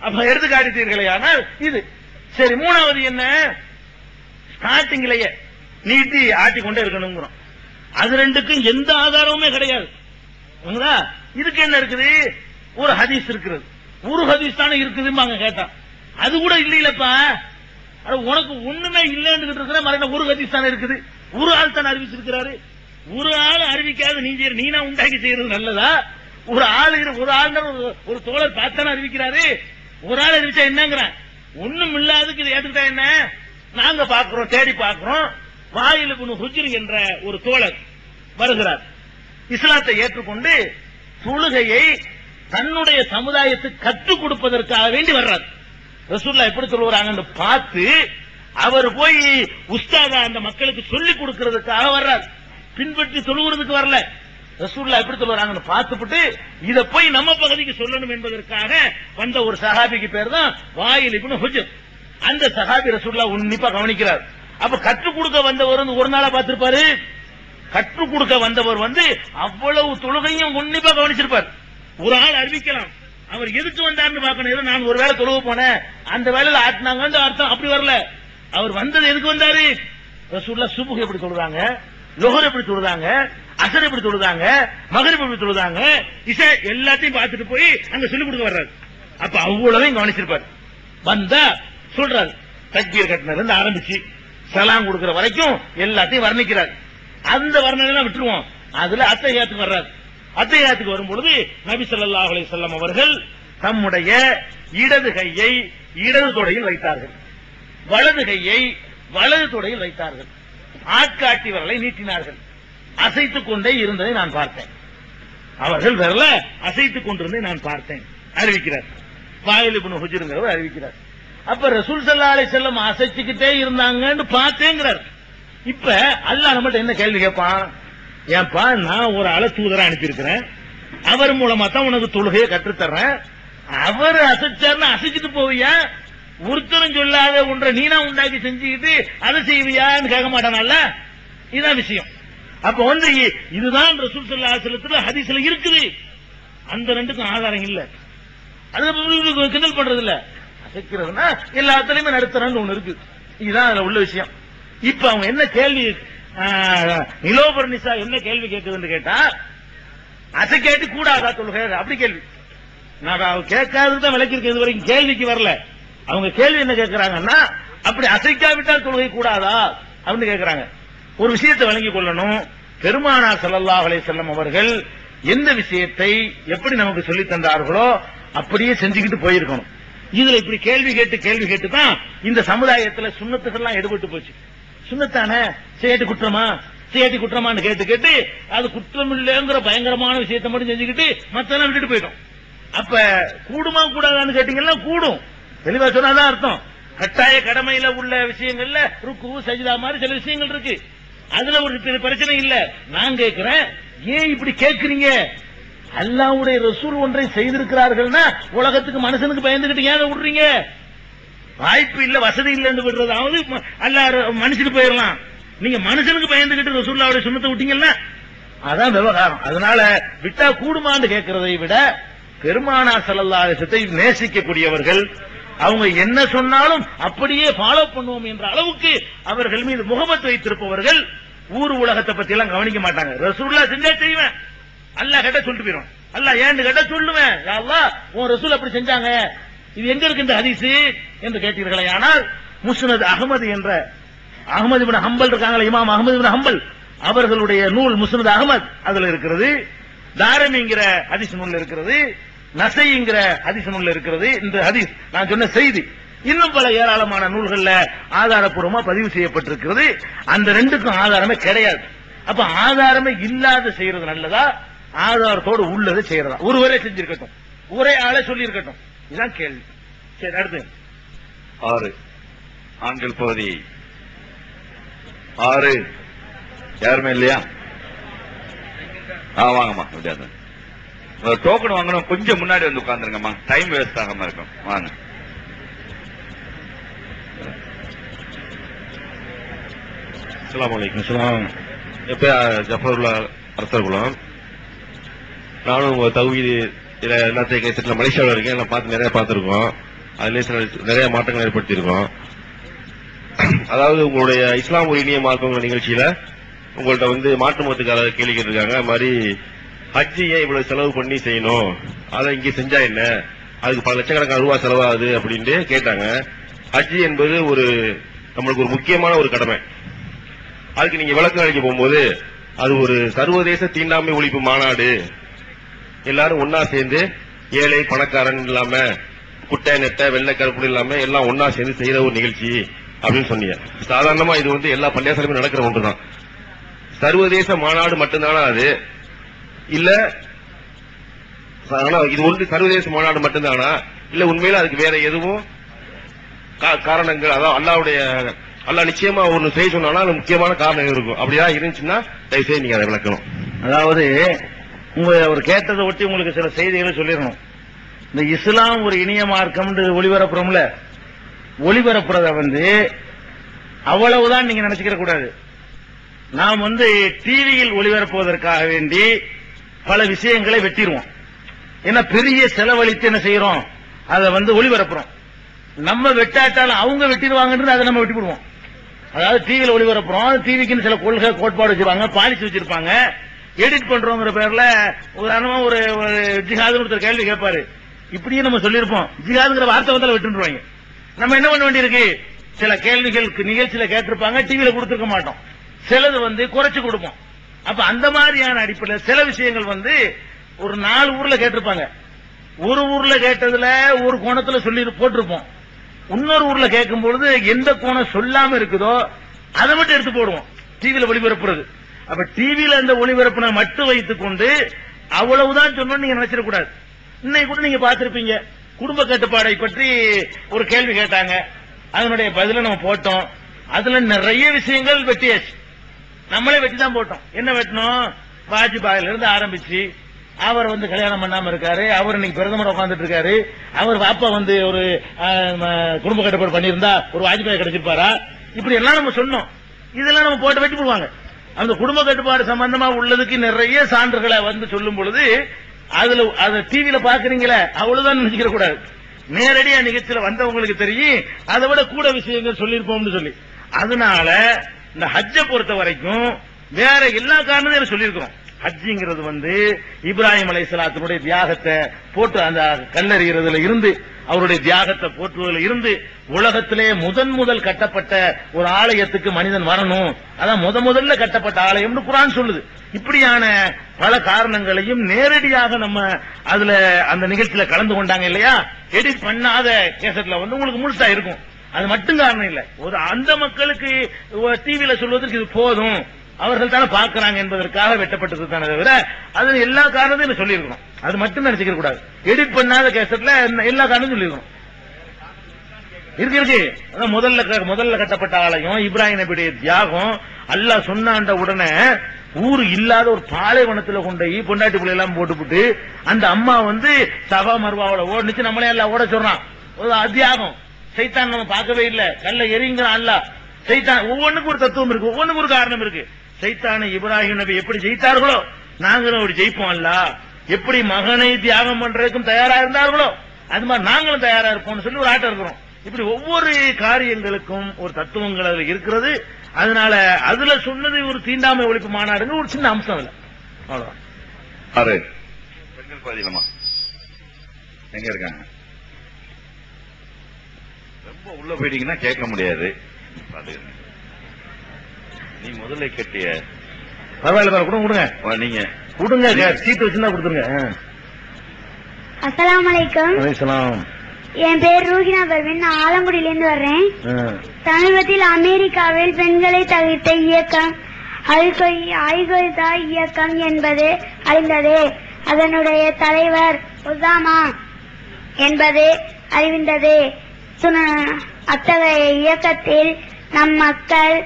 அப்ப எடுத்து காட்டித்தீர்களே. ஆனால் இது சரி. மூணாவது என்ன, ஸ்டார்டிங்லயே நீட்டி ஆட்டிக்கொண்டே இருக்கணும். அது ரெண்டுக்கும் எந்த ஆதாரமுமே கிடையாது. இதுக்கு என்ன இருக்குது, ஒரு ஹதீஸ் இருக்கிறது, ஒரு ஹதீஸ் தானே இருக்குதுன்னு கேட்டா அது கூட இல்லப்பா. உனக்கு ஒண்ணுமே இல்லன்னு இருக்கிற மரண ஒரு ஹதீஸ் தானே இருக்குது, ஒரு ஆள் தானே அறிவிச்சிருக்கிறாரு. ஒரு ஆள் அறிவிக்காத நீனா உண்டாக்கி செய்யறது நல்லதா? ஒரு ஆள் ஒரு தோழர் பார்த்தானே அறிவிக்கிறாரு. ஒரு ஆள் அறிவிச்சா என்னங்கிறான், ஒண்ணும் இல்லாததுக்கு இதை ஏத்துக்கிட்டா என்ன? நாங்க பாக்குறோம், தேடி பாக்குறோம். வாயில் இப்னு ஹுஜ்ர் என்ற ஒரு தோழர் வருகிறார், இஸ்லாத்தை ஏற்றுக்கொண்டு தொழுகையை தன்னுடைய சமுதாயத்துக்கு கற்றுக் கொடுப்பதற்காக வேண்டி வர்றார். ரசூலுல்லாஹ் எப்படி சொல்லுறாங்கன்னு பார்த்து அவர் போய் உஸ்தாதா அந்த மக்களுக்கு சொல்லிக் கொடுக்கிறதுக்காக வர்றார், பின்பற்றி சொல்லுகிறதுக்கு வரல. ரசூலுல்லாஹ் எப்படி சொல்லுறாங்கன்னு பார்த்துட்டு இத போய் நம்ம பகுதிக்கு சொல்லணும் என்பதற்காக வந்த ஒரு சஹாபிக்கு பேர் தான் வாயில் இப்னு ஹுஜ்ர். அந்த சஹாபி ரசூலுல்லாஹ் உன்னிப்பா கவனிக்கிறார். அப்ப கற்றுக் கொடுக்க வந்தவர் ஒரு நாளா பார்த்திருப்பாரு. கற்றுக் கொடுக்க வந்தவர் அவ்வளவு தொழுகையும் உன்னிப்பா கவனிச்சிருப்பார். ஒரு ஆள் அறிவிக்கலாம், அவர் எதுக்கு வந்தார்னு பார்க்கணும். நான் ஒரு வேளை தொழுக போனேன், அந்த வேலையில ஆட்டினாங்க அர்த்தம் அப்படி வரல. அவர் வந்தது எதுக்கு வந்தாரு? ரசூலுல்லாஹ் சுபுஹ் எப்படி சொல்றாங்க, லுஹர் எப்படி சொல்றாங்க, அஸர் எப்படி சொல்றாங்க, மக்ரிப் எப்படி சொல்றாங்க, இஷா எல்லாத்தையும் பார்த்துட்டு போய் அங்க சொல்லிக் கொடுக்க வர்றாரு. அப்ப அவ்வளவையும் கவனிச்சிருப்பார். வந்தா சொல்றாரு, தக்பீர் கட்டினதுல இருந்து ஆரம்பிச்சு சலாம் கொடுக்கிற வரைக்கும் எல்லாத்தையும் வர்ணிக்கிறார். அந்த வர்ணனை விட்டுருவோம். அதுல அத்தஹியாத்துக்கு வர்றாரு. அத்தஹியாத்துக்கு வரும்பொழுது நபி ஸல்லல்லாஹு அலைஹி வஸல்லம் அவர்கள் தம்முடைய இடது கையை இடது தொடையில் வைத்தார்கள், வலது கையை வலது தொடையில் வைத்தார்கள், ஆட்காட்டி விரலை நீட்டினார்கள், அசைத்துக் கொண்டே இருந்ததை நான் பார்த்தேன். அவர்கள் விரல அசைத்துக் கொண்டிருந்ததை நான் பார்த்தேன் அறிவிக்கிறார். வாயில் இப்னு ஹுஜ்ர்ங்கிறவர் அறிவிக்கிறார். அப்ப ரசூல் ஸல்லல்லாஹு அலைஹி வஸல்லம் அசைச்சுக்கிட்டே இருந்தாங்கன்னு பார்த்தேங்கிறார். இப்ப அல்லாஹ் நம்மள்ட்ட என்ன கேள்வி கேட்பான்? ஏன்பா, நான் ஒரு ஆளை தூதரா அனுப்பியிருக்கிறேன், அவர் மூலமா தான் உனக்கு தொழுகையை கற்றுத்தர்றேன், அவர் அசைச்சார்னு அசைச்சிட்டு போவியா? ஒருத்தரும் சொல்லாத ஒன்றை நீனா உண்டாக்கி செஞ்சுக்கிட்டு அதை செய்வியான்னு கேட்க மாட்டானல்ல. இதுதான் விஷயம். அப்ப இதுதான் ரசூல் ஸல்லல்லாஹு அலைஹி வஸல்லம் ஹதீஸ்ல இருக்குது. அந்த ரெண்டுக்கும் ஆதாரம் இல்ல. அது கிண்டல் பண்றது இல்ல. அசைக்கிறதுனா எல்லாத்துலயுமே நடத்துறன்னு ஒண்ணு இருக்கு. இதுதான் அதுல உள்ள விஷயம். இப்ப அவங்க என்ன கேள்வி, நிலோபர் நிசா என்ன கேள்வி கேட்குதுன்னு கேட்டா, அசைக்காட்டி கூடாதா தொழுகை? அப்படி கேள்வி. நான் கேட்காததான் விளக்கிருக்கேன், இது வரைக்கும் கேள்விக்கு வரல. அவங்க கேள்வி என்ன கேட்கிறாங்கன்னா, அப்படி அசைக்காவிட்டால் தொழுகை கூடாதா அப்படின்னு கேட்கிறாங்க. ஒரு விஷயத்தை விளங்கிக் கொள்ளணும். பெருமானார் ஸல்லல்லாஹு அலைஹி வஸல்லம் அவர்கள் எந்த விஷயத்தை எப்படி நமக்கு சொல்லி தந்தார்களோ அப்படியே செஞ்சுக்கிட்டு போயிருக்கணும். இதுல இப்படி கேள்வி கேட்டு தான் இந்த சமுதாயத்துல சுன்னத்துகள்லாம் எடுபட்டு போச்சு. சுன்னத்தானே செய்யாட்டி குற்றமான்னு கேட்டு அது குற்றம் இல்லைங்கிற பயங்கரமான விஷயத்தை மட்டும் செஞ்சுக்கிட்டு மத்தெல்லாம் விட்டுட்டு போயிடும். அப்ப கூடுமா கூடாதான்னு கேட்டீங்கன்னா கூடும். தெளிவா சொன்னாதான் அர்த்தம். கட்டாய கடமையில உள்ள விஷயங்கள்ல ருக்கு சஜிதா மாதிரி சில விஷயங்கள் இருக்கு, அதுல ஒரு பிரச்சனை இல்ல. நான் கேட்கிறேன், ஏன் இப்படி கேட்கறீங்க? அல்லாஹ்வுடைய ரசூல் ஒன்றை செய்திருக்கிறார்கள்னா உலகத்துக்கு மனுஷனுக்கு பயந்துகிட்டு ஏன் விடுறீங்க? வாய்ப்பு இல்ல, வசதி இல்லன்னு விடுறதாவது அல்லாஹ் மனுஷனுக்கு போயிடலாம். நீங்க மனுஷனுக்கு பயந்துகிட்டு ரசூலுல்லாஹ்வுடைய சுன்னத்தை விட்டீங்கன்னா அதான் விவகாரம். அதனால விட்டா கூடுமான்னு கேட்கறதை விட பெருமானார் ஸல்லல்லாஹு அலைஹி வஸல்லம் நேசிக்கக்கூடியவர்கள், அவங்க என்ன சொன்னாலும் அப்படியே ஃபாலோ பண்ணுவோம் என்ற அளவுக்கு அவர்கள் மீது முகமத் வைத்திருப்பவர்கள் ஊர் உலகத்தை பத்தி எல்லாம் கவனிக்க மாட்டாங்க. ரசூலுல்லாஹ் செஞ்சா செய்வேன், அல்லாஹ் கேட்டா சொல்லிட்டு போயிடும். அல்லாஹ் ஏன்னு கேட்டா சொல்லுவேன், யா அல்லாஹ் உன் ரசூல் அப்படி செஞ்சாங்க, இது எங்க இருக்கு இந்த ஹதீஸ் என்று கேட்டீர்களே. ஆனால் முஸ்னத் அஹ்மத் என்ற அஹ்மத் இப்னு ஹம்பல் இருக்காங்களே, இமாம் அஹ்மத் இப்னு ஹம்பல் அவர்களுடைய நூல் முஸ்னத் அஹ்மத் அதுல இருக்கிறது, தாரமிங்கிற ஹதீஸ் நூல்ல இருக்கிறது, நசைங்கிற ஹதீஸ் நூல்ல இருக்கிறது. இந்த ஹதீஸ் நான் சொன்ன செய்தி இன்னும் பல ஏராளமான நூல்கள்ல ஆதாரப்பூர்வமா பதிவு செய்யப்பட்டிருக்கிறது. அந்த ரெண்டுக்கும் ஆதாரமே கிடையாது. அப்ப ஆதாரமே இல்லாத செய்யறது நல்லதா, ஆதாரத்தோடு உள்ளது செய்யறதா? ஒருவரே செஞ்சிருக்கட்டும், ஒரே ஆளே சொல்லி இருக்கட்டும், இதுதான் கேள்வி. சரி, அடுத்து 6 ஆண்கள் பகுதி 6 யாருமே இல்லையா? வாங்கம்மா, டோக்கன் வாங்கணும், கொஞ்சம் முன்னாடி வந்து உட்கார்ந்துருங்கம்மா, டைம் வேஸ்ட் ஆகாம இருக்கும். வாங்க. அஸ்ஸலாமு அலைக்கும். எப்ப ஜஃபருல்லா அரசர் குலம், நானும் தௌஹீத் இதுல எல்லாத்தையும் கேசட்ல மலேசியாவில் இருக்கேன், எல்லாம் பார்த்து நிறைய பார்த்திருக்கோம். அதுல சில நிறைய மாற்றங்கள் ஏற்படுத்தியிருக்கோம். அதாவது உங்களுடைய இஸ்லாம் ஒரு இனிய மார்க்கம் நிகழ்ச்சியில உங்கள்ட்ட மாற்று மதத்துக்காக கேள்வி கேட்டிருக்காங்க. அது மாதிரி ஹஜ்ஜி ஏன் இவ்வளவு செலவு பண்ணி செய்யணும், அதை இங்க செஞ்சா என்ன, அதுக்கு பல லட்சக்கணக்கான ரூபாய் செலவாகுது அப்படின்ட்டு கேட்டாங்க. ஹஜ்ஜி என்பது நம்மளுக்கு ஒரு முக்கியமான ஒரு கடமை. அதுக்கு நீங்க விளக்கம் அளிக்க போகும்போது அது ஒரு சர்வதேச தீண்டாமை ஒழிப்பு மாநாடு, எல்லாரும் ஒன்னா சேர்ந்து ஏழை பணக்காரன் இல்லாம குட்டை நெட்டை வெள்ளை கருப்பு இல்லாம எல்லாம் ஒன்னா சேர்ந்து செய்யற ஒரு நிகழ்ச்சி அப்படின்னு சொன்னீங்க. சாதாரணமா இது எல்லா பள்ளியாசலுமே நடக்கிற ஒன்றுதான். சர்வதேச மாநாடு மட்டும்தானா அது, இல்ல இது சர்வதேச மாநாடு மட்டும்தானா, இல்ல உண்மையில அதுக்கு வேற எதுவும் காரணங்கள், அதாவது அல்லாஹ் நிச்சயமா ஒன்னு செய்ய சொன்னா அது முக்கியமான காரணம் இருக்கும். அப்படியா இருந்துச்சுன்னா தயவுசெய்து நீங்க அதை விளக்கணும். அதாவது ஒரு கேட்டதை ஒட்டி உங்களுக்கு சில செய்திகளை சொல்லிடணும். இந்த இஸ்லாம் ஒரு இனிய மார்க்கம் ஒளிபரப்புறோம்ல, ஒளிபரப்புறத அவ்வளவுதான் நீங்க நினைச்சுக்கிற கூடாது. நாம் டிவியில் ஒளிபரப்புவதற்காக வேண்டி பல விஷயங்களை வெட்டிடுவோம். ஏன்னா பெரிய செலவழித்து என்ன செய்யறோம், அதை ஒளிபரப்புறோம். நம்ம வெட்டாட்டாலும் அவங்க வெட்டிடுவாங்கன்றது அதை நம்ம வெட்டிவிடுவோம். அதாவது டிவியில் ஒளிபரப்புறோம், டிவிக்குன்னு சில கொள்கை கோட்பாடு வச்சிருப்பாங்க, பாலிசி வச்சிருப்பாங்க. எடிட் பண்றோங்கிற பேர்ல உதாரணமா ஒரு ஜிஹாதுன்னு ஒருத்தர் கேள்வி கேட்பாரு, இப்படியே நம்ம சொல்லியிருப்போம், ஜிஹாதுங்கிற வார்த்தை வெட்டுருவாங்க. நம்ம என்ன பண்ண வேண்டியிருக்கு, சில கேள்விகளுக்கு நிகழ்ச்சியில கேட்டிருப்பாங்க, டிவியில கொடுத்துருக்க மாட்டோம், சிலது குறைச்சு கொடுப்போம். அப்ப அந்த மாதிரியான அடிப்படையில் சில விஷயங்கள் ஒரு 4 ஊர்ல கேட்டிருப்பாங்க. ஒரு ஊர்ல கேட்டதுல ஒரு கோணத்துல சொல்லி போட்டிருப்போம். இன்னொரு ஊர்ல கேட்கும் பொழுது எந்த கோணம் சொல்லாம இருக்குதோ அதை மட்டும் எடுத்து போடுவோம் டிவியில ஒளிபரப்புறது. அப்ப டிவியில அந்த ஒளிபரப்பினை மட்டும் வைத்துக் கொண்டு அவ்வளவுதான் சொன்னோம் நீங்க நினைச்சிடக்கூடாது. இன்னைக்கு கூட நீங்க பார்த்திருப்பீங்க, குடும்ப கட்டுப்பாடை பற்றி ஒரு கேள்வி கேட்டாங்க, அதனுடைய பதில நம்ம போட்டோம். அதுல நிறைய விஷயங்கள் வெட்டியாச்சு, நம்மளே வெட்டி தான் போட்டோம். என்ன வெட்டணும், வாஜ்பாயில இருந்து ஆரம்பிச்சு அவர் கல்யாணம் பண்ணாம இருக்காரு, அவர் இன்னைக்கு பிரதமர் உட்கார்ந்துட்டு இருக்காரு, அவர் பாப்பா ஒரு குடும்ப கட்டுப்பாடு பண்ணியிருந்தா ஒரு வாஜ்பாய் கிடைச்சிருப்பாரா, இப்படி எல்லாம் நம்ம சொன்னோம். இதெல்லாம் நம்ம போட்டு வெட்டி போடுவாங்க. அந்த குடும்ப கட்டுப்பாடு சம்பந்தமா உள்ளதுக்கு நிறைய சான்றுகளை சொல்லும் பொழுது அதுல டிவியில பாக்குறீங்களே அவ்வளவுதான் நினைச்சுக்கிற கூடாது. நேரடியா நிகழ்ச்சியில வந்தவங்களுக்கு தெரியும் அதை விட கூட விஷயங்கள் சொல்லியிருப்போம்னு சொல்லி. அதனால இந்த ஹஜ்ஜை பொறுத்த வரைக்கும் வேற எல்லா காரணத்தையும் சொல்லியிருக்கிறோம். ஹஜ்ஜிங்கிறது இப்ராஹிம் அலைஹிஸ்ஸலாத்தினுடைய தியாகத்தை போட்டு அந்த கல்லறிகிறதுல இருந்து அவருடைய தியாகத்தை போற்றுவதில் இருந்து உலகத்திலே முதல் கட்டப்பட்ட ஒரு ஆலயத்துக்கு மனிதன் வரணும், அதான் முதல்ல கட்டப்பட்ட ஆலயம்னு குர்ஆன் சொல்லுது. இப்படியான பல காரணங்களையும் நேரடியாக நம்ம அதுல அந்த நிகழ்ச்சியில கலந்து கொண்டாங்க இல்லையா, எடிட் பண்ணாத கேசட்ல உங்களுக்கு முழுசா இருக்கும். அது மட்டும் காரணம் இல்ல, ஒரு அந்த மக்களுக்கு டிவியில சொல்வதற்கு இது போதும், அவர்கள் தானே பாக்குறாங்க என்பதற்காக வெட்டப்பட்டது தானே தவிர அது எல்லா காரணத்தையும் சொல்லியிருக்கணும். அது மட்டும் நினைச்சுக்க கூடாது. எடிட் பண்ணாத கேசட்ல எல்லா காரணமும் சொல்லியிருக்கணும். இருக்கு அதான் முதல்ல கட்டப்பட்ட ஆலயம், இப்ராஹிம் நபியுடைய தியாகம். அல்லாஹ் சொன்னாண்ட உடனே ஊரு இல்லாத ஒரு பாலைவனத்துல கொண்டு பொண்டாட்டி பிள்ளை எல்லாம் போட்டுவிட்டு அந்த அம்மா சபா மர்வாவோட ஓடுச்சு, நம்மளே எல்லாம் ஓட சொல்றான். ஒரு தியாகம். சைத்தான் நம்ம பார்க்கவே இல்லை, கல்ல எரிங்கிறான் அல்லாஹ். சைத்தான் ஒவ்வொன்றுக்கும் ஒரு தத்துவம் இருக்கு, ஒவ்வொன்றுக்கும் ஒரு காரணம் இருக்கு. சைத்தானை இப்ராஹிம் நபி எப்படி ஜெயித்தார்களோ நாங்களும் ஒரு ஜெயிப்போம். அல்லாஹ் எப்படி மகனை தியாகம் பண்றதுக்கும் தயாரா இருந்தார்களோ அது மாதிரி நாங்களும் தயாரா இருப்போம்னு சொல்லி ஒரு ஆட்டம் இருக்கிறோம். இப்படி ஒவ்வொரு காரியங்களுக்கும் ஒரு தத்துவங்கள் அதுல இருக்கிறது. அதனால அதுல சொன்னது ஒரு தீண்டாமை ஒழிப்பு மாநாடுங்க ஒரு சின்ன அம்சம் இல்ல, அவ்வளவுதான். பெண்கள் பாதிலமா எங்க இருக்காங்க, ரொம்ப உள்ள போயிட்டீங்கன்னா கேட்க முடியாது. நீ முதல்ல கட்டிய பரவாயில்ல கொடுங்க, நீங்க கொடுங்க, சீட்டு வச்சுதான் கொடுத்துருங்க. அஸ்ஸலாமு அலைக்கும். என் பேர் ரூஹினா பர்வீன், நான் ஆலங்குடியிலிருந்து வர்றேன். சமீபத்தில் அமெரிக்காவில் பெண்களை தவிர்த்த இயக்கம் அல்கொய்தா இயக்கம் என்பது அறிந்தது. அதனுடைய தலைவர் ஒசாமா என்பது அறிவிந்தது. அத்தகைய இயக்கத்தில் நம் மக்கள்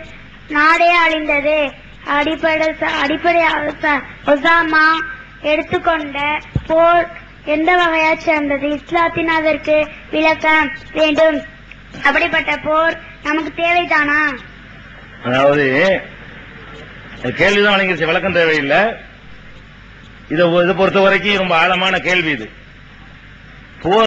நாடே அழிந்தது. அடிப்படையாக ஒசாமா எடுத்துக்கொண்ட போர் எந்த வகையா சேர்ந்தது, இஸ்லாத்தின் அதற்கு விளக்கம் வேண்டும். அப்படிப்பட்ட போர் நமக்கு தேவைதானா? அதாவது கேள்விதான் விளக்கம் தேவையில்லை. இதை பொறுத்த வரைக்கும் ரொம்ப ஆழமான கேள்வி இது. போர்